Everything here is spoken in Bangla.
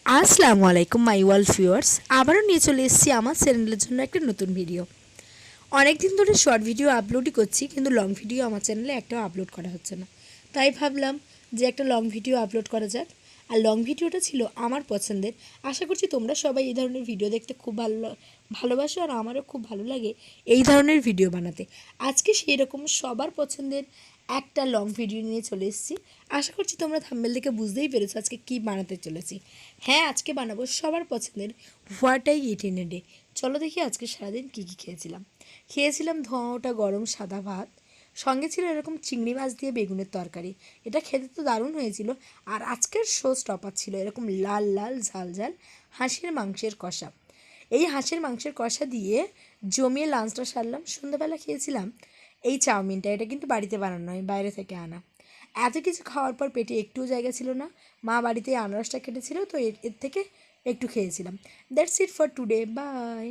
আসসালামু আলাইকুম মাই ওয়াল ভিউয়ার্স, আবারও নিয়ে চলে এসেছি আমার চ্যানেলের জন্য একটা নতুন ভিডিও। অনেক দিন ধরে শর্ট ভিডিও আপলোডই করছি, কিন্তু লং ভিডিও আমার চ্যানেলে একটাও আপলোড করা হচ্ছে না। তাই ভাবলাম যে একটা লং ভিডিও আপলোড করা যাক। আর লং ভিডিওটা ছিল আমার পছন্দের। আশা করছি তোমরা সবাই এই ধরনের ভিডিও দেখতে খুব ভালোবাসো, আর আমারও খুব ভালো লাগে এই ধরনের ভিডিও বানাতে। আজকে সেই রকম সবার পছন্দের একটা লং ভিডিও নিয়ে চলে এসেছি। আশা করছি তোমরা থাম্বনেল দেখে বুঝতেই পেরেছো আজকে কী বানাতে চলেছি। হ্যাঁ, আজকে বানাবো সবার পছন্দের what I it in a day. চলো দেখি আজকে সারাদিন কী কী খেয়েছিলাম ধোঁয়া ওঠা গরম সাদা ভাত, সঙ্গে ছিল এরকম চিংড়ি মাছ দিয়ে বেগুনের তরকারি। এটা খেতে তো দারুণ হয়েছিল। আর আজকের শো স্টপার ছিল এরকম লাল লাল ঝাল ঝাল হাঁসের মাংসের কষা। এই হাঁসের মাংসের কষা দিয়ে জমিয়ে লাঞ্চটা সারলাম। সন্ধ্যাবেলা খেয়েছিলাম এই চাউমিনটা। এটা কিন্তু বাড়িতে বানানো নয়, বাইরে থেকে আনা। এত কিছু খাওয়ার পর পেটে একটুও জায়গা ছিল না। মা বাড়িতে আনারসটা কেটেছিল, তো এর থেকে একটু খেয়েছিলাম। That's it for today, by.